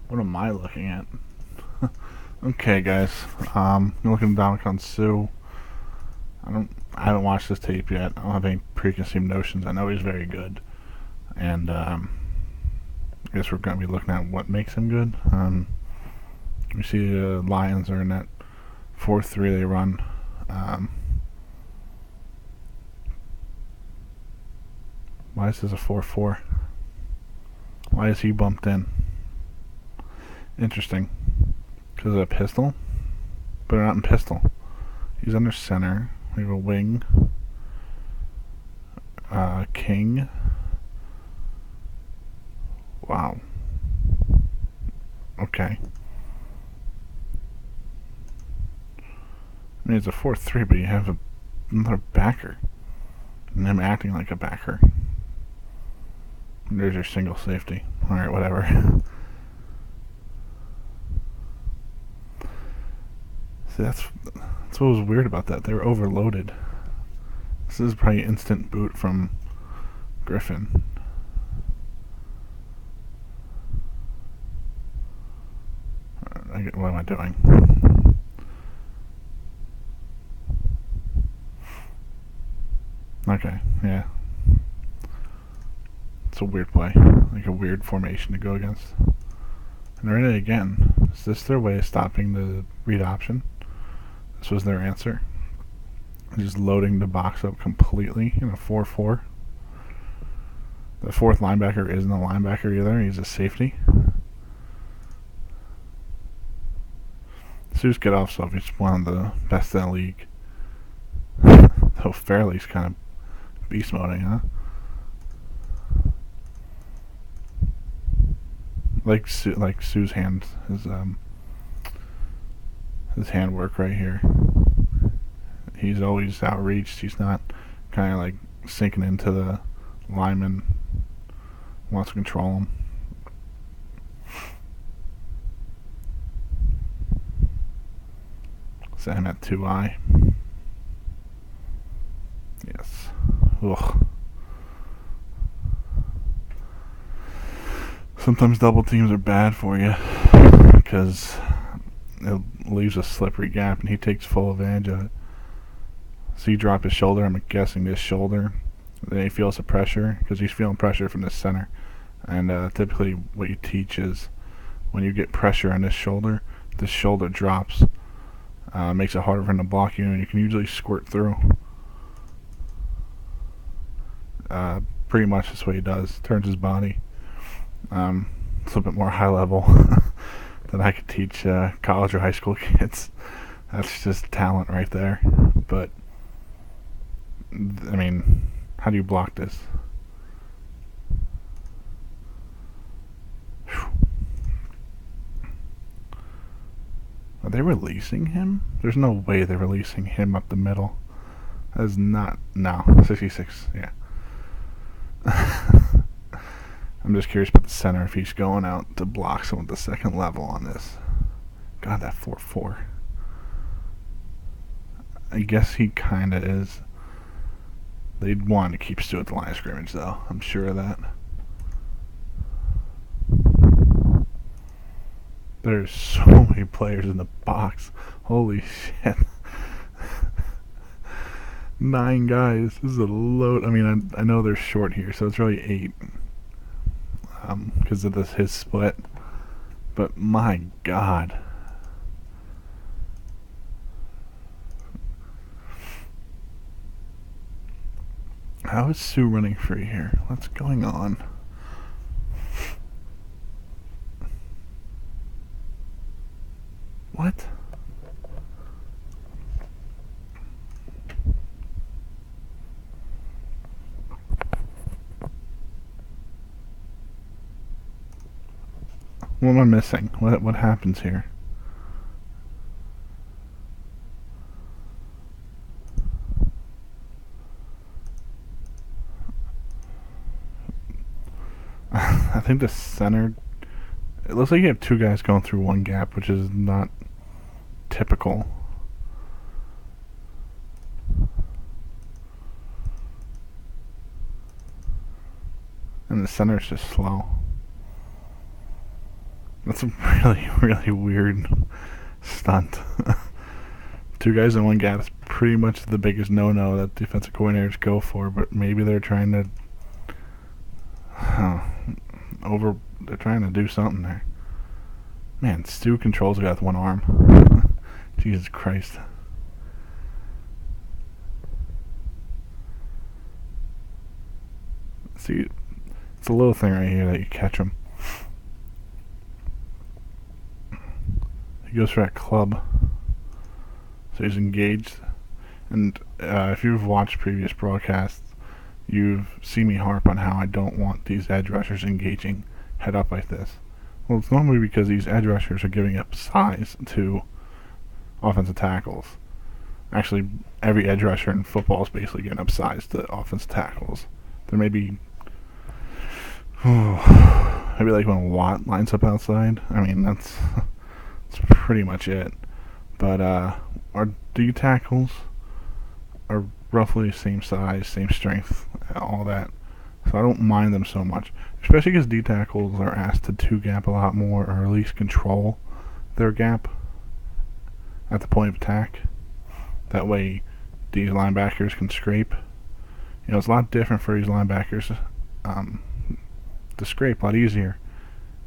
What am I looking at? Okay, guys. I'm looking at Ndamukong Suh. I haven't watched this tape yet. I don't have any preconceived notions. I know he's very good, and I guess we're going to be looking at what makes him good. We see the Lions are in that 4-3 they run. Why is this a 4-4? Why is he bumped in? Interesting. Because of a pistol? But they're not in pistol. He's under center. We have a wing. King. Wow. Okay. I mean, it's a 4-3, but you have another backer. And him acting like a backer. There's your single safety. Alright, whatever. See, that's what was weird about that. They were overloaded. This is probably instant boot from Griffin. What am I doing? Okay, yeah. It's a weird play. Like a weird formation to go against. And they're in it again. Is this their way of stopping the read option? This was their answer. Just loading the box up completely in a 4-4. The fourth linebacker isn't a linebacker either. He's a safety. Suh's get off, so he's one of the best in the league. So Fairley's kind of beast moding, huh? Like Suh's hand, his handwork right here. He's always outreached. He's not kind of like sinking into the lineman. Wants to control him. Set him at 2I. Yes. Ugh. Sometimes double teams are bad for you because it leaves a slippery gap and he takes full advantage of it. So you drop his shoulder, I'm guessing this shoulder, then he feels the pressure because he's feeling pressure from the center. And typically what you teach is when you get pressure on this shoulder drops, makes it harder for him to block you, and you can usually squirt through. Pretty much that's what he does, turns his body. It's a little bit more high level than I could teach college or high school kids. That's just talent right there. But I mean, how do you block this? Whew. Are they releasing him? There's no way they're releasing him up the middle. That is not. No, 66. Yeah. I'm just curious about the center, if he's going out to block someone at the second level on this. God, that 4-4. I guess he kind of is. They'd want to keep Suh at the line of scrimmage, though. I'm sure of that. There's so many players in the box. Holy shit. 9 guys. This is a load. I mean, I know they're short here, so it's really 8. Because of his split. But my God. How is Suh running free here? What's going on? What? What am I missing? What happens here? I think the center. It looks like you have 2 guys going through one gap, which is not typical. And the center's just slow. That's a really, really weird stunt. Two guys in one gap is pretty much the biggest no-no that defensive coordinators go for, but maybe they're trying to they're trying to do something there. Man, Stu controls the guy with one arm. Jesus Christ. See, it's a little thing right here that you catch him. He goes for that club. So he's engaged. And if you've watched previous broadcasts, you've seen me harp on how I don't want these edge rushers engaging head up like this. Well, it's normally because these edge rushers are giving up size to offensive tackles. Actually, every edge rusher in football is basically giving up size to offensive tackles. There may be maybe like when Watt lines up outside. I mean, that's pretty much it. But our D tackles are roughly the same size, same strength, all that. So I don't mind them so much. Especially because D tackles are asked to two gap a lot more, or at least control their gap at the point of attack. That way these linebackers can scrape. You know, it's a lot different for these linebackers to scrape, a lot easier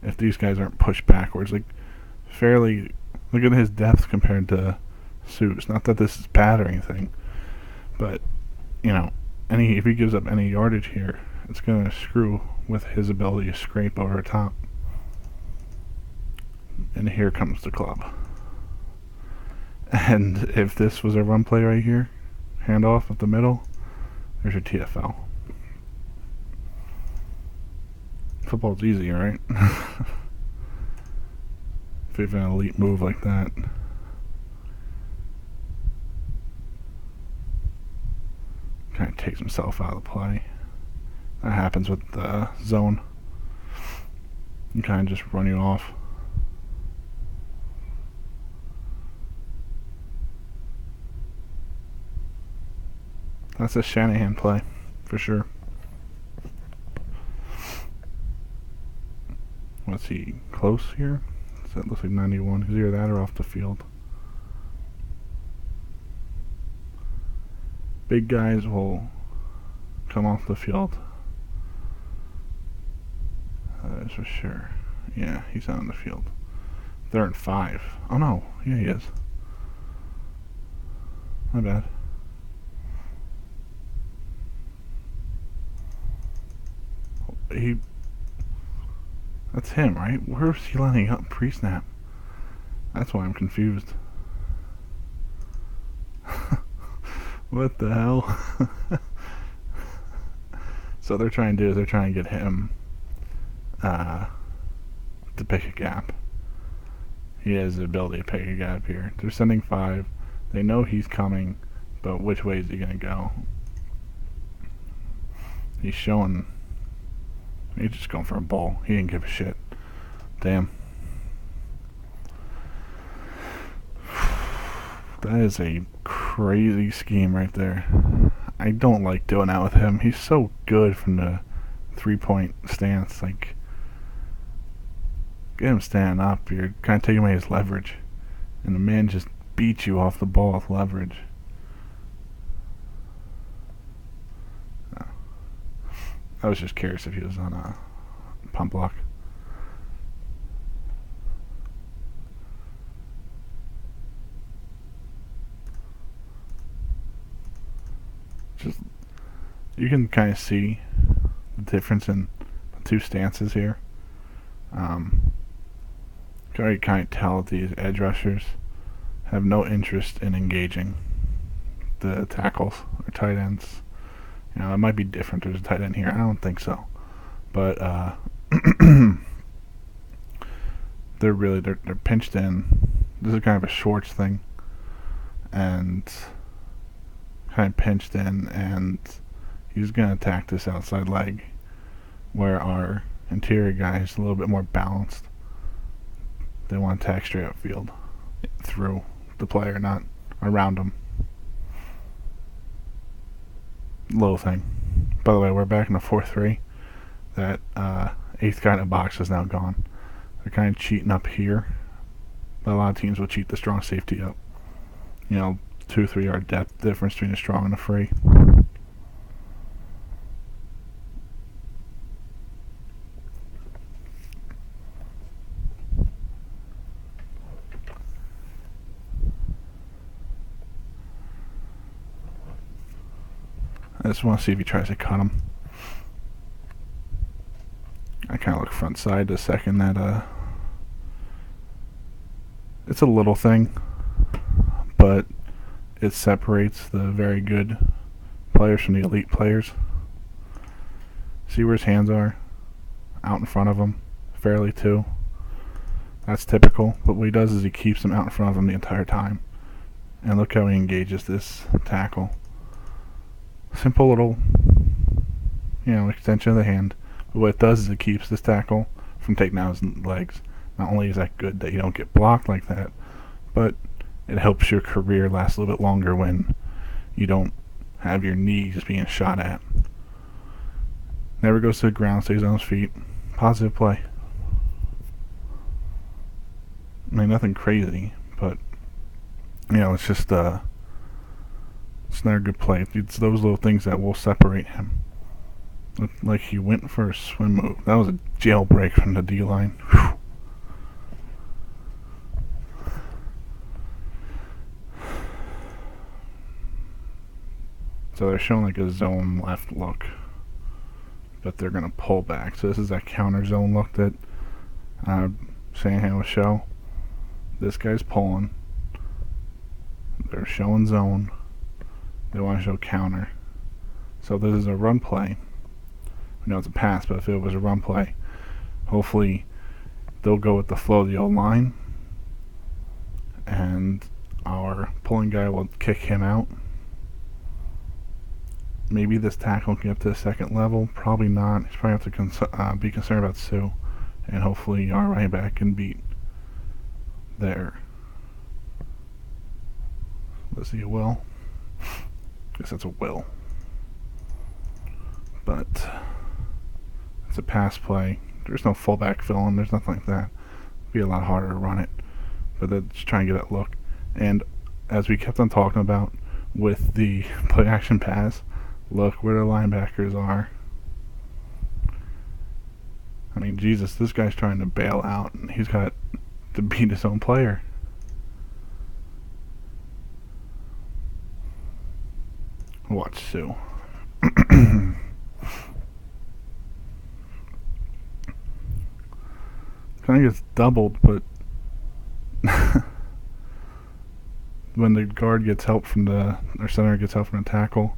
if these guys aren't pushed backwards. Like, fairly, look at his depth compared to Suh's. Not that this is bad or anything, but, you know, if he gives up any yardage here, it's going to screw with his ability to scrape over the top. And here comes the club. And if this was a run play right here, handoff up the middle, there's your TFL. Football's easy, right? If you have an elite move like that. Kind of takes himself out of the play. That happens with the zone. You kind of just run you off. That's a Shanahan play, for sure. What's he, close here? So it looks like 91. He's either that or off the field. Big guys will come off the field. That is for sure. Yeah, he's on the field. 3rd and 5. Oh no, yeah he is. My bad. That's him, right? Where's he lining up pre-snap? That's why I'm confused. What the hell? So they're trying to get him to pick a gap. He has the ability to pick a gap here. They're sending 5. They know he's coming, but which way is he gonna go? He's showing. He's just going for a ball. He didn't give a shit. Damn. That is a crazy scheme right there. I don't like doing that with him. He's so good from the 3-point stance. Like, get him standing up. You're kind of taking away his leverage. And the man just beats you off the ball with leverage. I was just curious if he was on a pump block. Just, you can kind of see the difference in the two stances here. You can already kind of tell that these edge rushers have no interest in engaging the tackles or tight ends. You know, it might be different. There's a tight end here. I don't think so. But they're pinched in. This is kind of a Schwartz thing. And kind of pinched in, and he's going to attack this outside leg, where our interior guy is a little bit more balanced. They want to attack straight upfield through the player, not around him. Little thing. By the way, we're back in the 4-3. That 8th guy in the box is now gone. They're kind of cheating up here, but a lot of teams will cheat the strong safety up. 2-3 yard depth difference between a strong and a free. I just want to see if he tries to cut him. I kind of look front side to second that. It's a little thing, but it separates the very good players from the elite players. See where his hands are? Out in front of him, fairly too. That's typical, but what he does is he keeps them out in front of him the entire time. And look how he engages this tackle. Simple little, extension of the hand. But what it does is it keeps this tackle from taking out his legs. Not only is that good that you don't get blocked like that, but it helps your career last a little bit longer when you don't have your knees being shot at. Never goes to the ground, stays on his feet. Positive play. I mean, nothing crazy, but, it's just, it's not a good play. It's those little things that will separate him. Looked like he went for a swim move. That was a jailbreak from the D-line. Whew. So they're showing like a zone left look, but they're going to pull back. So this is that counter zone look that Shanahan will show. This guy's pulling. They're showing zone. They want to show counter. So this is a run play. We know it's a pass, but if it was a run play, hopefully they'll go with the flow of the old line, and our pulling guy will kick him out. Maybe this tackle can get up to the second level. Probably not. He's probably have to be concerned about Suh, and hopefully our right back can beat there. Let's see a will. Guess that's a will. But it's a pass play. There's no fullback filling. There's nothing like that. It'd be a lot harder to run it. But they're just trying to get that look. And as we kept on talking about with the play action pass, look where the linebackers are. I mean, Jesus, this guy's trying to bail out, and he's got to beat his own player. Watch Suh. Kind of gets doubled, but when the guard gets help from or center gets help from the tackle,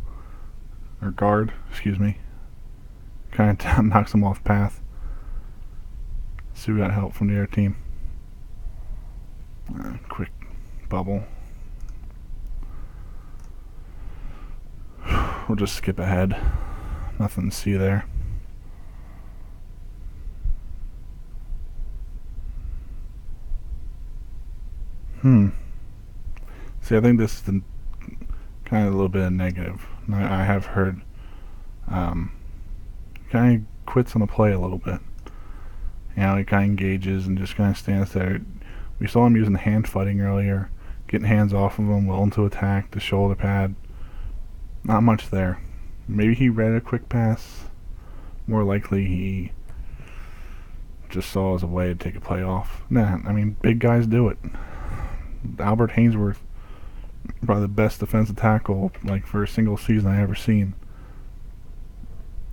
or guard, excuse me, kind of knocks him off path. Suh got help from the air team. Quick bubble. We'll just skip ahead. Nothing to see there. See, I think this is the kind of a little bit of negative. I have heard kind of quits on the play a little bit. He kind of engages and just kind of stands there. We saw him using hand fighting earlier, getting hands off of him, willing to attack, the shoulder pad. Not much there. Maybe he read a quick pass. More likely he just saw it as a way to take a play off. Nah, I mean, big guys do it. Albert Hainsworth, probably the best defensive tackle for a single season I ever seen.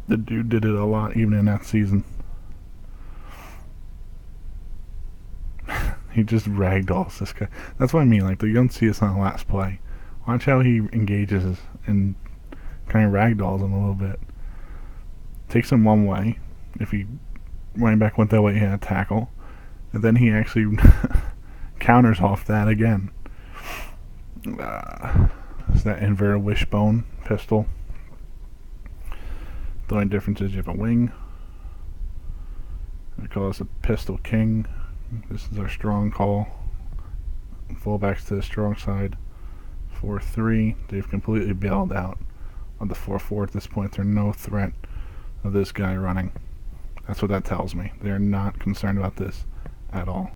The dude did it a lot even in that season. He just ragdolls this guy. That's what I mean. You don't see this on the last play. Watch how he engages and kind of ragdolls him a little bit. Takes him one way. If he running back went that way, he had a tackle. And then he actually counters off that again. It's that inverted wishbone pistol. The only difference is you have a wing. We call this a pistol king. This is our strong call. Fullbacks to the strong side. 4-3. They've completely bailed out of the 4-4 at this point. There's no threat of this guy running. That's what that tells me. They're not concerned about this at all.